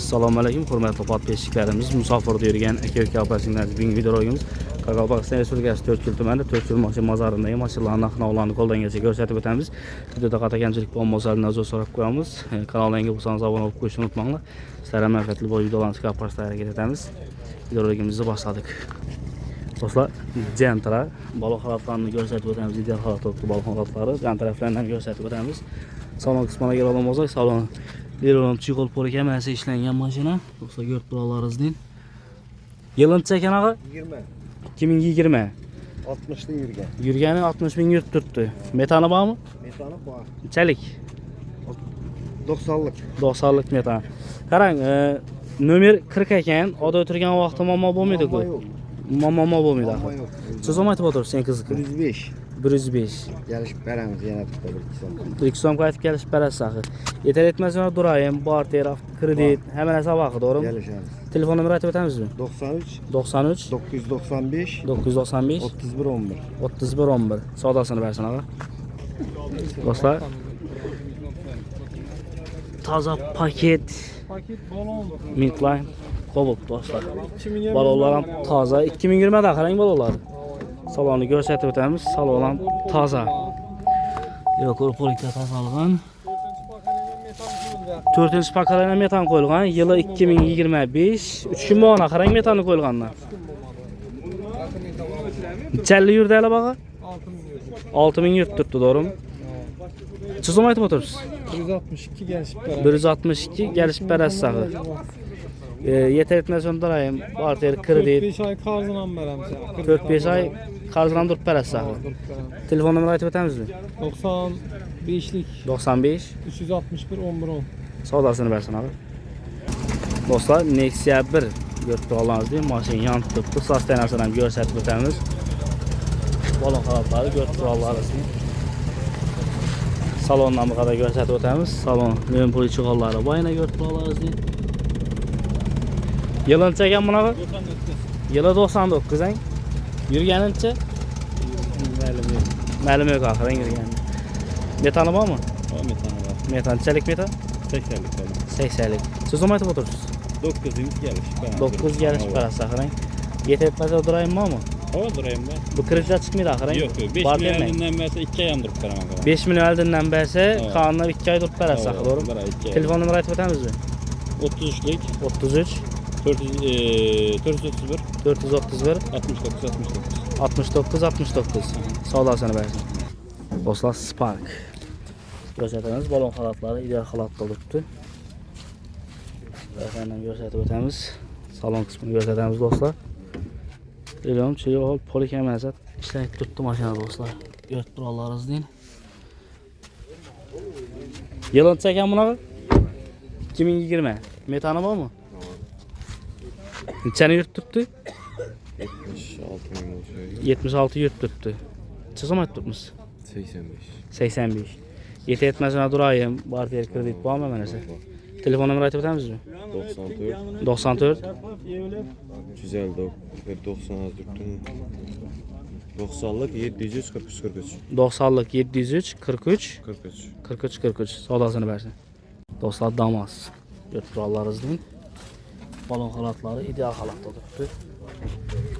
Assalomu alaykum, hurmatli podpeschilarimiz. Musofirda yurgan aka-uka opa-singillar, bugungi videoroyimiz Qoraqalpog'iston Respublikasi To'rtko'l tumanida To'rtko'l mashina bozorindagi mashinalarning narx-navolarni qo'ldangacha ko'rsatib o'tamiz. Videoda qanday kamchilik bo'lmasa, nazar so'rab qo'yamiz. Kanalga bo'lsangiz obuna bo'lib qo'yishni unutmanglar. Sizlarga manfaatli bo'lgan videolarni chiqarib borishga harakat etamiz. Videoroyimizni boshladik. Do'stlar, jantra balo holatlarini ko'rsatib o'tamiz. Ideal holatda balo holatlari, jantra taraflardan ko'rsatib o'tamiz. Salon qismiga kelgan bo'lsak, salon Leroy Chigol polikemasi ishlangan mashina. Do'stlar, ko'rib turalaringizdan. Yilıncha ekan ağa? 2020. 60'da yurgan. Yurgani 60 ming yurib turibdi. Metani bormi? Metani bor. Qanchalik? 90'lık. 90'lik metan. Qarang, nomer 40 ekan. Oda o'tirgan vaqtda muammo bo'lmaydi-ku. Muammo bo'lmaydi. Siz ham aytib o'tirsiz, sen qiziq. 105. 105. Gelişip veremiz yana bitta 1-2 so'm. 1-2 so'm qaytib kelishib berasiz axir. Yetar etmasdan durayım, barter, kredit, hamma narsa vaqti, to'g'rimi? Gelişemiz. Telefon nomeri aytib o'tamizmi? 93 93 995 995 31 11. 31 11. Savdosini bersin ağa. Do'stlar, toza paket Midline Cobalt do'stlar. Balonlar ham toza. 2020 da qarang balonlar. Salonni ko'rsatib o'tamiz. Salon ham toza. Yo'q, polikda tozalgan. 4-pakalagan metan qo'yilgan. Yili 2025. 3 kun bo'lgan, qarang metanni qo'yilgandan. Challi yurdi hali baqa? 6000 yurib turibdi, to'g'rimi? Siz ham aytib o'tirsiz. 162 gelişip veremiz. 162 gelişib berasiz axir. Yeter etmasdan durayım, barter, kredit. 5 ay qarzdan veremiz. 4-5 ay qarzdan durib berasiz axir. Telefon nomeri aytib o'tamizmi? 95'lik 95 361 11 10. savdosini bersin axir. Do'stlar, Nexia 1 ko'rib turganlaringizdek, mashina yonib turibdi. Sostenasini ham ko'rsatib o'tamiz. Balon holatlari ko'rib turganlaringizni. Salondan bu kadar görsatib o'tamiz. Salon men pul chiqonlari boyina ko'rib turganlaringizdek. Yilıncha ekan bunaqa? Yili 99 ang. Yurganincha? Ma'lum yo'q axir yurgani. Metani bormi? Metani var. Metanchalik metan? 80'lik falan. 80lik. Siz ham aytib o'tirsiz. 9 gelişip 9 gelişib berasiz axir. Yetib durayımmi? Hava durayım ben. Bu kreditlar çıkmaydı axir. Yok, 5 milyondan verse 2 ay durup veremem. 5 milyon eldinden berse, kanunlar 2 ay durup berasiz axir, to'g'rimi? Telefon nomeri aytib o'tamizmi? 33'lik 33 431 431 69 69. Savdosini bersin. Do'stlar, Spark. Ko'rsatamiz, balon xalatlari ideal xalatda turibdi. Raqamdan ko'rsatib o'tamiz. Salon qismini ko'rsatamiz do'stlar. Leroy Chigol polikemasi ishlanib turibdi mashina do'stlar. Ko'rib turganlaringizdek. Yilıncha ekan bunaqa? 2020. Metani bormi? Qanchani yurib turibdi? 76 yurib turibdi. Siz ham aytib turibsiz? 85. Yeter etmasdan durayım, barter, kredit bormi mana shu? Telefon nomeri aytib o'tamizmi? 94 350 90'lık 743 43. 90'lık 703 43 43. 43 savdosini bersin. Do'stlar, Damas. Ko'rib turganlaringizdek. Balon holatlari ideal holatda turibdi.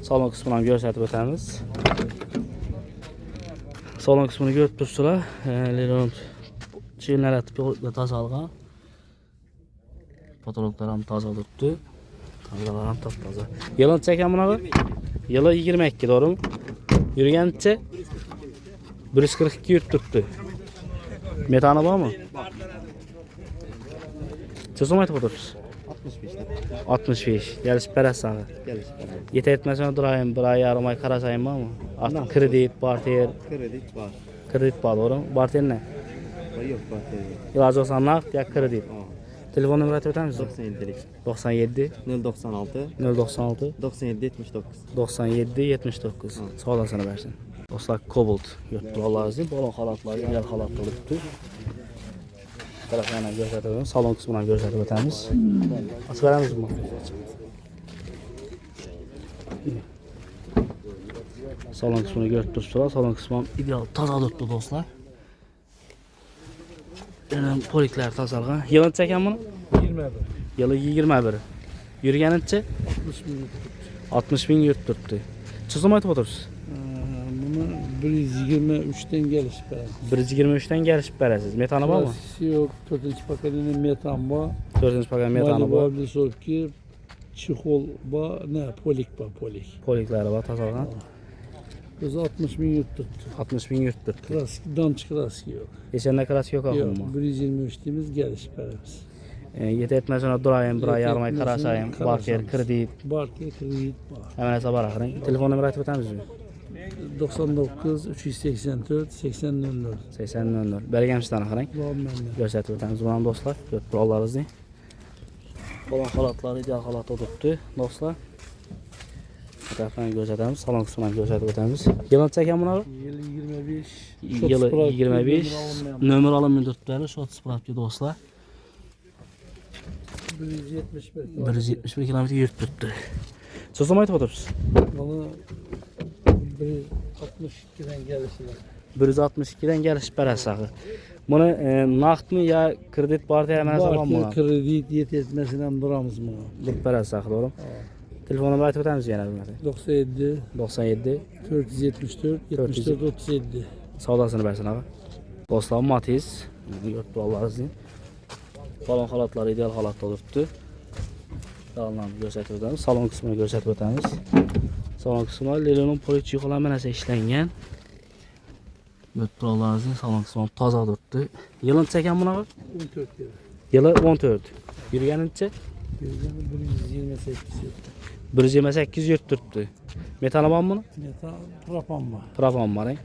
Salon qismini ham ko'rsatib o'tamiz. Salon qismini ko'rib turibsizlar. Leroy Chigol tozalgan. Patologlar ham toza turibdi. Kameralar ham top-toza. Yilıncha ekan bunaqa? Yili 22, to'g'rimi? Yurganicha 142 yurib turibdi. Metani bormi? Siz ham aytib o'tirsiz. 65. Gelişib berasiz axir. Gelişip veremiz. Yeter etmasdan durayım, bir ay yarım ay qarasayım bormi? Artıq kredit, barter, Kredit var. kredit bor, to'g'rimi? Barter ne? Yok bakteri. Iloji bo'lsa naqd yoki kredit. Telefon nomeri aytib o'tamizmi? 97'lik 97 096 096 97 79. 97 79. Savdosini bersin. Do'stlar, Cobalt ko'rib turganlaringizdek, balon holatlari ideal holatda turibdi. Taraflardan ko'rsatib o'tamiz, salon qismidan ko'rsatib o'tamiz. Ochib beramizmi? Salon qismini ko'rib turibsizlar. Salon qismi ham ideal toza turibdi do'stlar. Poliklar tozalgan. Yilıncha ekan buni? 20'de. Yılı 21. Yürügenince 60 bin tuttu. 60 bin yurt tuttu. Çözüm aytıp otururuz. Bunu 123'ten gelişip verdim. 123'ten gelişip verəsiz. Metanı var mı? Klasisi yok. 4. paketinin metan var. 4. paket metanı Mali var. var. Bir sonraki çiğol var. Ne? Polik var. Polik. Polikləri var, tasalan. Biz 60 bin yurt tuttu. 60 bin yurt tuttu. Klasik, damçı klasik yok. Geçende klasik yok Yok. axımı. 123 dediğimiz gelişip veririz. Yeti etmez sonra durayım, bir ay Yeti yarım ay etmez karasayım. sonra Barter, karasayız. kredit. Barter kredit var. Hemen hesaba baxırın. Telefon nömrə aytıb ötəmiz mi? 99 384 80 00. 80 00. Bərgəmçidən axırın. Var məndə. Göstərib ötəmiz. Bundan dostlar, götür buralarınızı. Olan xalatları ideal xalatda tutdu dostlar. Bu tərəfdən göstərəmiz, salon qismından göstərib ötəmiz. Yılın çəkən buna? Yılı 25. Yılı 25. Nömrə alınmıyor tutdular. Şot spravki dostlar. 171. 171 kilometr yurt tutdu. Sözüm aytıb otururuz. Bana 162'den gelişiler. 162'dən gəlişib bərəsağı. Bunu naqd mı ya kredit barter hemen hesabam mı? Barter kredit yetmesinden duramız mı? Dik bərəsağı doğru. Telefon nömrə aytıb ötəmiz yenə bilmədi. 97 97 474 74 37. Savdasını versin ağa. Dostlar Matiz. Yurt dolarlarınızın. Balon halatları ideal halatda olubdu. Dalından göstərib ötəmiz. Salon qismini göstərib ötəmiz. Salon qismində Lelonun poliçik olan mənəsə işlənən. Yurt dolarlarınızın salon qismini taza durdu. Yılın çəkən buna? 14 lira. Yılı 14. Yürüyənincə? 128 lira. 128 yurt tutdu. Metanı var mı bunu? Meta propan var. Propan var.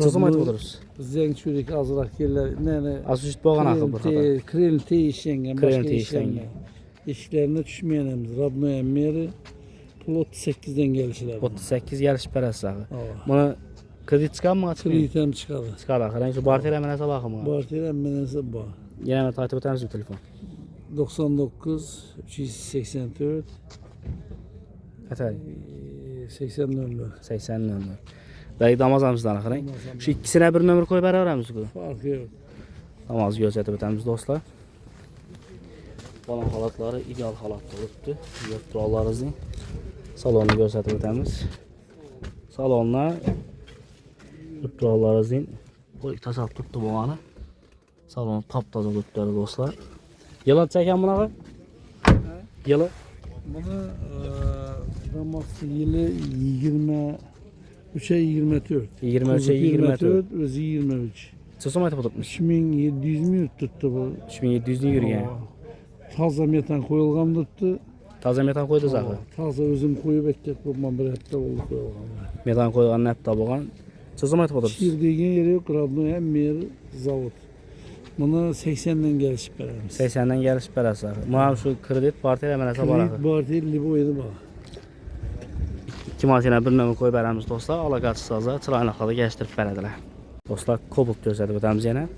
Sözüm aytıb otururuz. Zenk çürük azırak yerler. Ne? Az üst boğan axı bu xata. Krelite işlengen. Krelite Başka işlengen. işlengen. İşlerine düşmeyenimiz. Radno emmeri. Plot 8'den gelişiler. 38 gəlişib bərəsağı. Ava. Bunu kredit çıxar mı? Kreditem çıkardı. Çıxar axı. Şu barter hemen hesab axımı. Barter emmenesi bu. Yenə takip etəmiz bu telefon. 99 384 Ətəy 80 00. 80 nömrə. Dəqiq damazamızdan axırın. Şu ikisinə bir nömrə qoy bərabərəmiz bu. Farkı yok. Namazı göstərib ötəmiz dostlar. Balon halatları ideal halatda olubdu. Yurt durallarınızın. Salonu göstərib ötəmiz. Salonla yurt durallarınızın. Bu tasarruf tutdu bu anı. Salonu taptaza tutdular dostlar. Yılı çəkən buna? Yılı? Bunu daması yılı 23'e 24. 23'e 24. Özü 23. Sözüm aytıb tutmuş. 2700 mü tuttu bu? 3700'ün yürüyen. Taza metan koyulgan tuttu. Taze metan koydu zaten. Taza özüm koyup ettik bulmam bir hafta oldu koyulgan. Metan koygan netta bolgan. Sözüm aytıb otururuz. Şir degen yeri yok. Radno hem yeri zavod. Bunu 80'den gelişip veririz. 80'dən gəlişib bərəsə. Mənim şu kredit barter hemen hesab var. Kredit barter liboydu bak. 2 maşına bir nömrə qoyub bərəmiz dostlar. Alaqaçı saza çıraqlıqda gəzdirib bərədilər. Dostlar kobuk gözlədib ötəmiz yenə.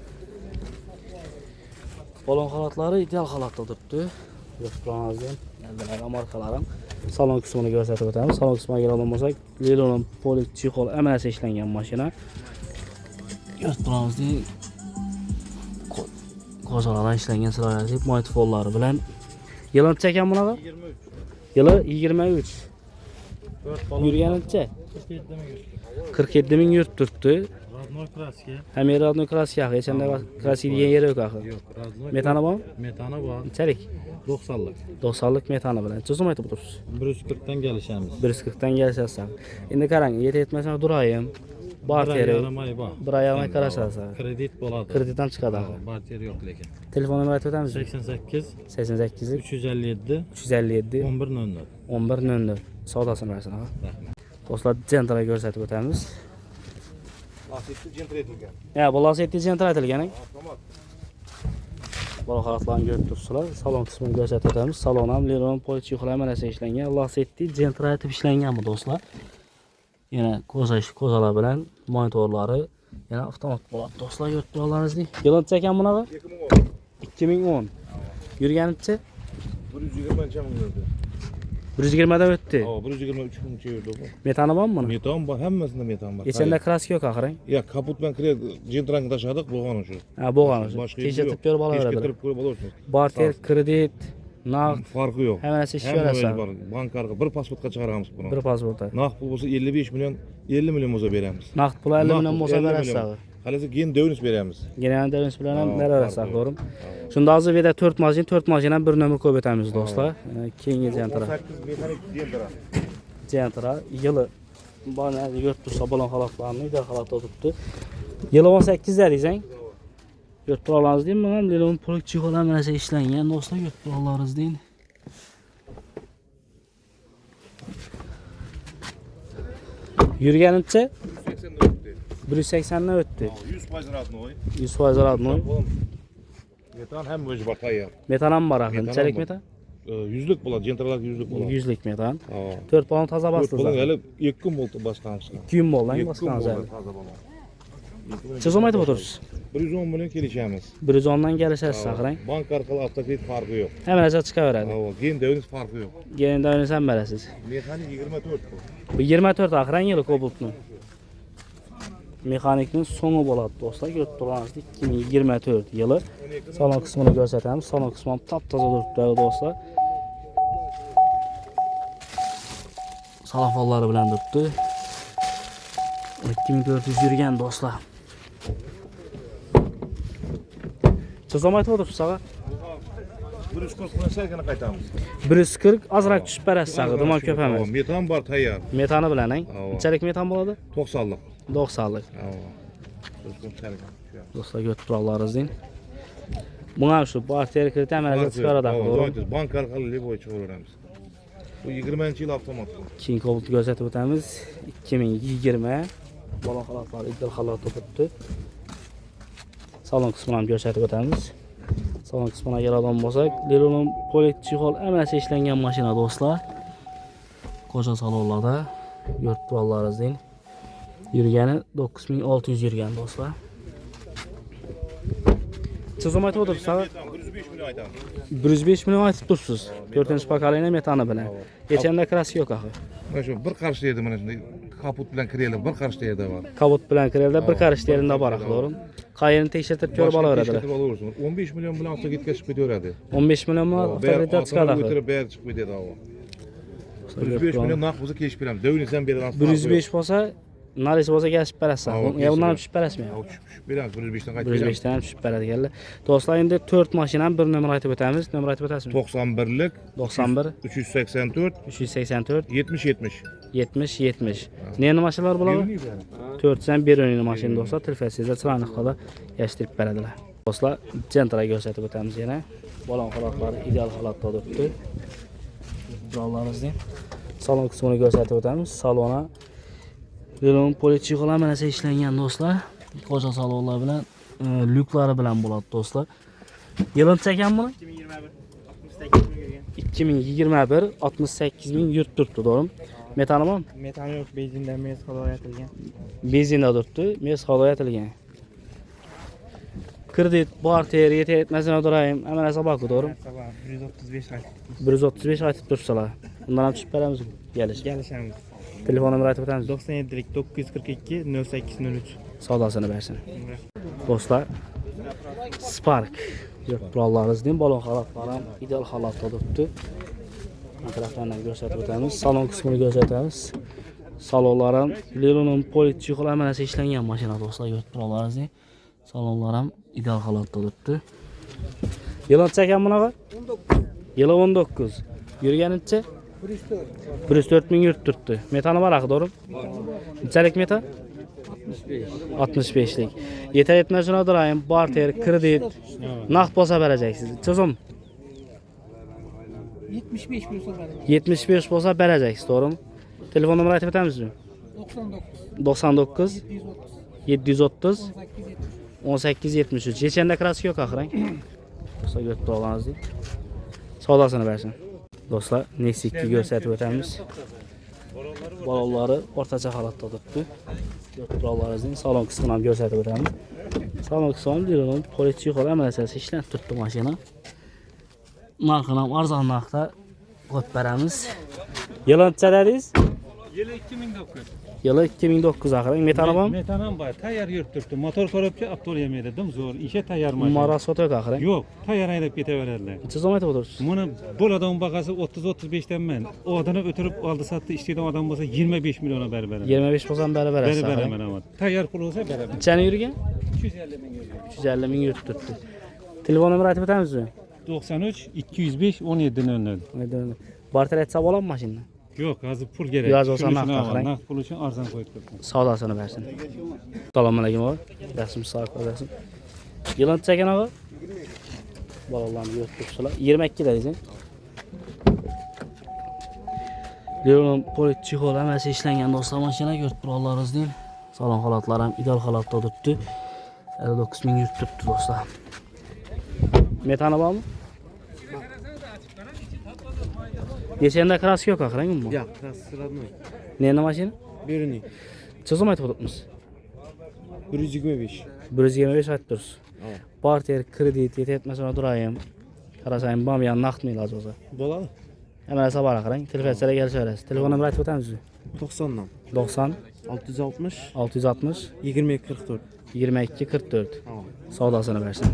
Balon xalatları ideal xalatda durdu. Göstəranızın, nəzərə markaların salon qismini göstərib ötəmiz. Salon qismına gələ olmasaq, Lelonun polik çixol əməliyyatı işlənən maşına. Göstəranızın qozalara işlənən sırayəsi motifolları bilən. Yılın çəkən buna da? 23. Yılı 23. Yürüyənincə? 47 min yurt tutdu. Radno Kraski. Həm yeri adını klasik yaxı, keçəndə klasik deyən yeri yox axı. Yok, Radno. Metanı var mı? Metanı var. İçərik. 90'lık. 90'lık metanı bilən. Çözüm aytıb otururuz. 140'tan gelişemiz. 140'dan gəlsəsən. İndi qarang, yeti etməsən durayım. Barteri. Yaramayı var. Bir ay yarım ay qarasasa. Kredit boladı. Kreditdən çıxad axı. Barter yok lekin. Telefon nömrə aytıb ötəmiz? 88 88 357 357 11 00. 11 00. Savdasını versin ağa. Rahmet. Dostlar, centra göstərib ötəmiz. Lastikli centr edilgen. Ya, bu lastikli centra etilgən. Balon xalatlarını görüb dursunlar. Salon qismini göstərib ötəmiz. Salonam Lelonun poliçi yuxular mənəsə işlənən. Lastikli centra etib işlənən bu dostlar. Yenə qozalar bilən monitorları, yenə avtomat bolat dostlar görüb durlarınızı. Yılın çəkən buna da? 2010. 2010. Yürüyənicə? 120 çamın gördü. 120'den öttü. Ha, 123 bin çevirdi bu. Metanı var mı bunun? Metan var, hemmesinde metan var. Geçende krask yok ahırın. Ya kaput ben kire cintrankı taşadık boğanı şu. Ha boğanı. Başka yeri Teşekkür yok. görüp alıverdiler. Getirip görüp alıyorsunuz. Barter, kredit, nağd, Farkı yok. hemen siz Hem şöyle öyle sağ. var. Bankarga bir pasportka çıkaramiz bunu. Bir pasporta. Naqd pul bolsa 55 milyon, 50 milyon olsa beramiz. Naqd pul 50 milyon Naqd bolsa 50 berasiz milyon. ağı. Halası gen dövünüz beramiz. Genelde devins bilen Ha, berasiz farkı ağı, yok. doğru. Şunda azı ve de 4 majin bir nömür köp etamiz dostlar. Keyingi Gentra. 8 mekanik gentra. Gentra yılı bana yurttursa bolan halatlarını da halatda tuttu. Yılı 18 diyeceksin. Yurtturlarınız değil mi? Mən Lelon polik çikolan mənəsə işlənən dostlar yurtturlarınız deyin. Yürügənince 180'den öttü. 100% rahatını oy. 100% rahat mı? Metan hem özü var tayar. Metanam var axı. Metanam Çelik var. metan? Yüzlük bola, gentralar yüzlük bola. 100'lük metan. Ha. 4 balon taza 4 bastı bola zaten. hele 2 gün oldu başkanımızga. 2 gün boldan 2 gün basqanız oldu əli. taza bola. Siz olmaydı oturursunuz. 110 milyon kelişemiz. 110'dan gəlişəsiz axırın. Bank arkalı avtokredit farkı yok. Həmən əzə çıqa verədi. Ha, gen dövünüz farkı yok. Gelində oynasam bələsiz. Mekanik 24 bu. Bu 24 axıran yılı Kobult'un. Mexaniknin sonu boladı dostlar. Götürürsünüz 2024 yılı. Salon kısmını göstərəm. Salon kısmı taptaza durubdu dostlar. Salafolları bilen durubdu. 2400 yürüyen dostlar. Çızamayt oturub sağa. 140 milyon serkene qaytamız. 140 azrak düşüb bərəs sağı. Duman köpəməz. Metan var tayar. Metanı bilən, Ava. İçərik metan boladı? 90'lık. 90'lık. Ha. 140 serken. Dostlar götürürləriniz deyin. Buna şu barter kredit əməliyatı çıxaraq doğru. Bank arkalı liboy çıkarırız. Bu 20. yıl avtomat. King Colt gözetib ötəmiz 2020 balon xalatları iddia xalat tutdu. Salon qismini göstərib ötəmiz. Salon qismına gələn bolsaq, Lelonun Politchikol əməsi işlənən maşına dostlar. Qoca salonlarda götürürləriniz deyin. Yürgəni 9600 yürgən dostlar. Çızamayt oturub sağa 105 milyon aydan. 105 milyon aytıb dursunuz. 4-cü pakalıyla metanı bilən. Geçəndə krasi yox axı. Ben şu bir karış yedim ben şimdi. Kaput bilen kireyle bir karış yerde var. Kabut bilen krevdə bir qarış yerində var axı, doğru. Qayını tekşirtib görüb ala verədilər. 15 milyon bilen avto git geçip gidiyor hadi. 15 milyon mu avtoritə çıxar axı. Götürüp beyaz çıkıp gidiyor daha. 105 milyon nakbuzu keş bilem. Dövün sen bir lan. 105 bolsa, narisi bolsa gəlib bərəsə. Ya bundan düşüb bərəsmi? Bilem 105'ten kaç 105-dən düşüb bərəd gəldi. Dostlar indi 4 maşınla bir nömrə aytıb ötəmiz. Nömrə aytıb ötəsiniz? 91'lik 91 384 384 70 70. 70 70. Nəyini maşınlar bunlar? 4-dən bir önlü maşın dostlar. Tilfəsizdə çırağınlıqda da gəşdirib bərədilər. Dostlar, Gentra göstərib ötəmiz yenə. Balon xalatları ideal xalatda durubdu. Buralarınız deyin. Salon kısmını göstərib ötəmiz. Salona Lelon Politchikol əməsə işlənən dostlar. Qoca salonlar bilən, lükləri bilən buladı dostlar. Yılın çəkən bunu? 2021 68 bin yurt durdu doğru. Metanı mı? Metan yok, benzinden mez kalaya atılgan. Benzində durdu, mes xalaya atılgan. Kredit, barter, yetməsinə durayım. Həmən hesab haqqı doğru. Sabah 135 aytıp. 135 aytıb dursalar. Bundan düşüb bərəmiz gəlir. Gelişemiz. Telefon nömrə aytıb ötəmiz. 97 942 0803. Savdasını versin. Dostlar, Spark yurtlarlarınız deyin, balon xalatlarım ideal xalatda durubdu. Tərəflərdən göstərib ötəmiz, salon qismini göstərəmiz. Salonlarım Lelonun Politchikol əməsə işlənən maşına dostlar yurtlarlarınız deyin. Salonlarım ideal xalatda durubdu. Yılın çəkən buna var? 19. Yılı 19. Yürügənincə? 104 bin yurt durdu. Metanı var axı doğru? Neçəlik metan? 65'lik. Yeter etmez ona durayım. Barter, kredit, naqd bolsa verəcəksiniz. Çözüm. 75 bolsa bari. 75 bolsa verəcəksiniz, doğru mu? Telefon nömrə aytıb ötəmizmi? 99 730 18 73. Keçəndə krasi yox axıran. Dostlar götürüb olanız deyil. Savdasını versin. Dostlar, Nexi 2 göstərib ötəmiz. Balonları ortaca halatda durdu. Götürüb salon qismini göstərib ötəmiz. Salon qismini Lelonun Politchikol əməsə işlən tutdu maşına. Narxına arzan narxda Hop beramiz. Yılı neçə dediniz? Yılı 2009. Yılı 2009 axırın. Metanı var mı? Metanam var. Tayyar yurtturdu. Motor korupça aptal yemedim zor. İşe tayyar maşın. Marasot yok axırın. Yok. Tayyar ayırıp getivererler. Neçə zaman etib oturursunuz? Bunu bol adamın bakası 30-35'ten ben. O adamı ötürüp aldı sattı. İstediğim adam olsa 25 milyona berber. 25 olsan bəri verəsiz Berber axırın. hemen ama. Tayyar pul olsa berber. Neçəni yürüyən? 250 bin euro. 350 min yurt tuttu. Telefon nömrə aytıb ötəmizmi? 93 205 17 00. Barter hesab olan maşınla. Yok hazır pul gerek. Biraz olsa Şunun nakt için takıran. var. Nakt pul için arzan koyduk. Sağ olasını versin. Selamun aleyküm abi. Resim sağ olasın. Yılan çeken abi. Vallahi yurt tutsular. 22 dedin. Leon'un politik olan məsə işlənən dostlar maşına gördük buralarız deyil. Salon xalatlar hem ideal xalatda tuttu. 59 min yurt tuttu dostlar. Metanı var mı? Geçende kras yok axıran mı? Ya, krası родной. Neyine maşını? Birini. Ço zaman tutmuş? 125. 125 aytdırız. Evet. Barter kredit yetmesine durayım. Karasayın bam yan nakt mı ilacı olsa? Bolalı. Hemen hesap axıran. Telefonslara gəl söyləsin. Telefon nömrə aytıb ötəmizmi? 90'dan. 90 660 660 22 44. 22 44. Tamam. Sağ olasını versin.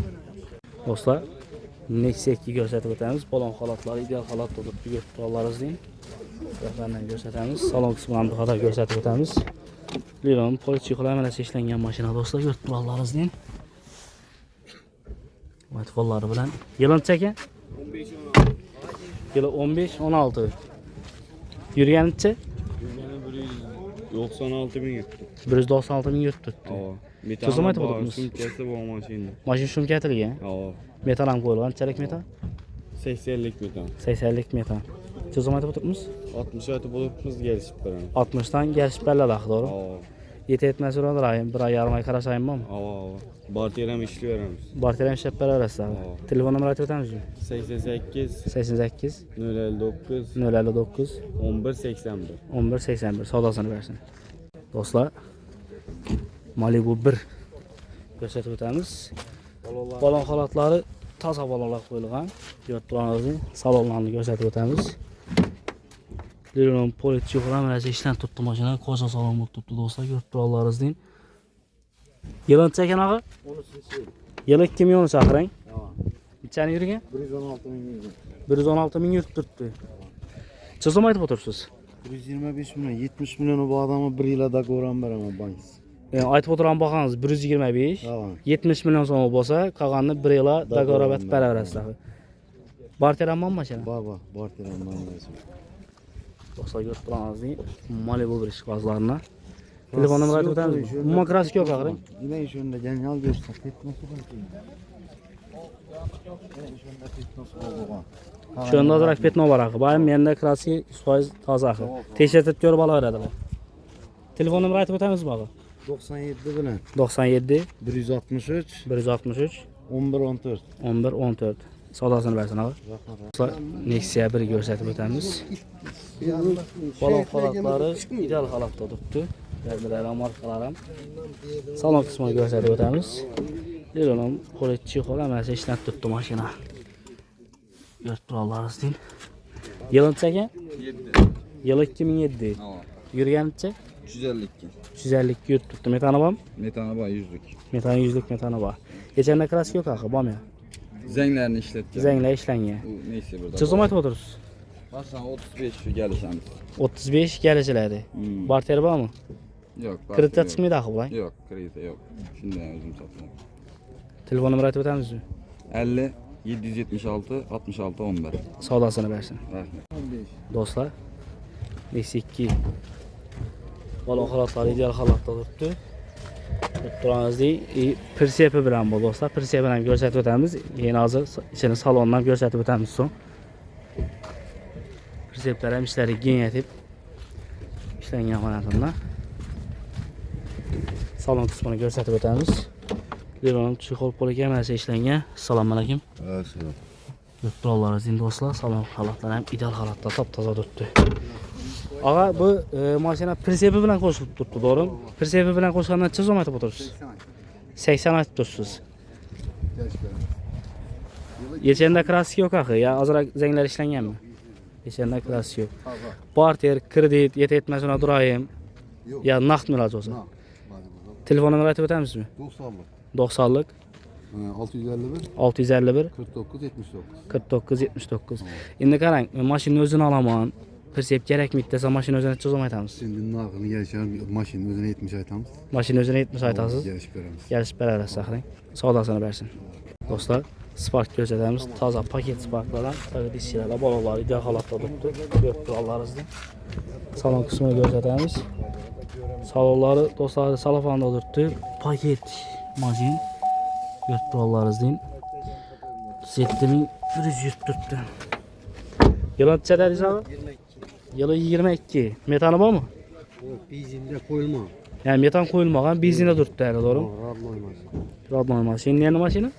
Dostlar, Nexia 2 göstərib ötəmiz. Balon xalatları ideal xalat tutub götürürləriniz deyin. Rəfərlə göstərəmiz. Salon qismini bu qədər göstərib ötəmiz. Leon poliçikola əmələ seçilən maşına dostlar götürürləriniz deyin. Vatfolları bilən. Yılın çəkin? 15 16. Yılı 15 16. Yürüyen neçə? 96 bin yuttu. 196 min yurt tuttu. Bir Sözüm aytıb oturdunuz. Sumkası bu maşında. Maşın şum gətirilgan. Metal ham qo'yilgan. Neçəlik metal? 80'lik metan. 80'lik metal. Sözüm aytıb oturmuş? 60 atı bulupmuz gelişip beren. 60'dan gəlişib bəllədi axı doğru. Ava. Yetətməsi olanlar ayım, bir ay yarım ay qarasayım mı? Ava. Barterem işliyoruz. Barterəm şəppələr arası. Telefon nömrə aytıb ötəmizmi? 88 88 059 059 11 81. 11 81. Sağ olasını versin. Dostlar, Malibu 1 göstərib ötəmiz. Balon xalatları taza balonlar qoyulğan. Yurtlarınızın salonlarını göstərib ötəmiz. Leon politik olan məsə işlən tutdu maşına. Koca salon tutdu dostlar. Yurtlarınız deyin. Yılın çəkən ağı? 13. Yılı 2013 axırın. Tamam. Neçəni yürüyən? 116 bin yuttu. 116 min yurt tuttu. Çözüm aytıb oturursunuz? 125 milyon, 70 milyonu bu adamı bir yıla da koran var ama banks. Aytıb oturan baxanız 125, Tamam. 70 milyon so'm bolsa, qolganini 1 yilga dagorabat beraverasizlar. Barter ham maşina. Baba, barteram ben lazım. Dostlar görüp turağınızı Malibu bir işgazlarına. Telefon nömrə aytıb ötəmiz. Umma krask yox axırı. Yine iş önünde genel görsen. Petnosu bakayım. Şu anda azraq petno var axı. Bayım mende kraski 100% taza axı. Teşekkür görüp alaveradilar. Telefon nömrə aytıb ötəmizmi axı? 97 bilen. 97 163 163 11 14. 11 14. Sağolasını versin ağa. Dostlar, Nexia 1 göstərib ötəmiz. Balon xalatları ideal xalatda tutdu. Bəziləri markalarım. Salon qismini göstərib ötəmiz. Leon'un politik olan məsə işlən tutdu maşına. Yurtlarınız deyin. Yılın çəkin? 7. Yılı 2007. Yürüyen neçə? 352. 352 yurt tutdu. Metanı var mı? Metanı var 100'lük. Metanı 100'lük metanı var. Geçende krask yok axı, bam ya. Zenglerini işleteceğim. Zənglə işlənyə. Bu neyse burada. Çözüm aytıb oturursunuz? Baştan 35 şu gelişen. 35 gəliciləri. Barter var mı? Yok. Kreditə çıxmıydı axı bu. Yok kredi yok. Şimdi özüm satıyorum. Telefon nömrə aytıb ötəmizmi? 50 776 66 11. Sağ olasını versin. Rahmet. Dostlar, Nexia 2 balon xalatları ideal xalatda tutdu. Tutturanız deyil. Prinsipi bilən bu dostlar. Prinsipi bilən göstərib ötəmiz. Yeni hazır içini salondan göstərib ötəmiz son. Prinsiplər həm işləri gen etib işlən yamanatında. Salon qismini göstərib ötəmiz. Leon'un çixol polik əməsə işlənən. Salam aleyküm. Selam. Yurtlarınız deyin dostlar. Salon xalatları həm ideal xalatda taptaza tutdu. Ağa bu maşina prinsipi bilən qoşulub tutdu, doğru? Prinsipi bilən qoşulandan neçə zom aytıb oturursunuz? 80 aytıb durursunuz. Geçəndə kraski yox axı, ya azraq zənglər işlənganmı? Geçenden klasik yok. Barter, kredit, yetmezine durayım. Yok. Ya nakt mı lazım olsa? Hadi bakalım. Telefon numarayı öter misiniz mi? 90'lık. 90'lık 651 651 49 79. 49 79. Şimdi qarang, men maşının özünü alaman. Persep kerakmi desa maşını özünə çözüm aytamiz. Şimdi nağını gelişen maşının özüne 70 aytamız. Maşının özünə 70 aytasız. Geliş veremiz. Gəlib bərabər saxlayın. Savdasını versin. Dostlar, Spark göstərəmiz. Taza paket Sparklardan fərqli hissələrlə balıqları ideal halatda tutdu. Dörd kurallarızdır. Salon qismini göstərəmiz. Salonları dostlar salafanda tutdu. Paket maşin. Dörd kurallarızdır. 7100 tutdu. Yılan çədəriz abi? Yılı 22. Metanı var mı? Bizimde koyulma. Yani metan koyulmagan bizine durdu yani doğru mu? Radlo olmaz. Radman maşini. Neyin maşini?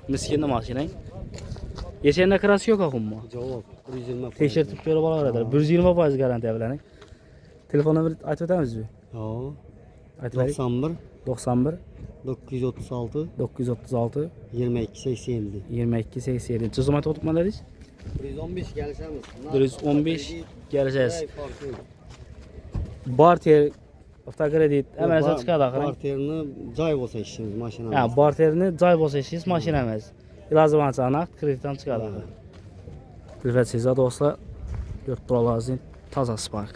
Miskinli maşini. Geçeninde kırası yok akım mı? Cevap. 120 Teşertip böyle bana kadar. 120% garanti evlenek. Telefon numarayı açıp öter misiniz? Ya. Açıp verin. 91 91 936 936 22 87. 22 87. Cüzüm açıp oturtma dedik. 115 gelseniz. 115 geleceğiz. Barter, avtokredit, hemen size çıkar akırın. Barterini cay olsa işimiz maşına. Yani barterini cay boş eşiyiz, maşin emez. İlazı vançanak, kreditten çıkar akırın. Bilfət sizə dostlar, 4 dolarınızın taza Spark.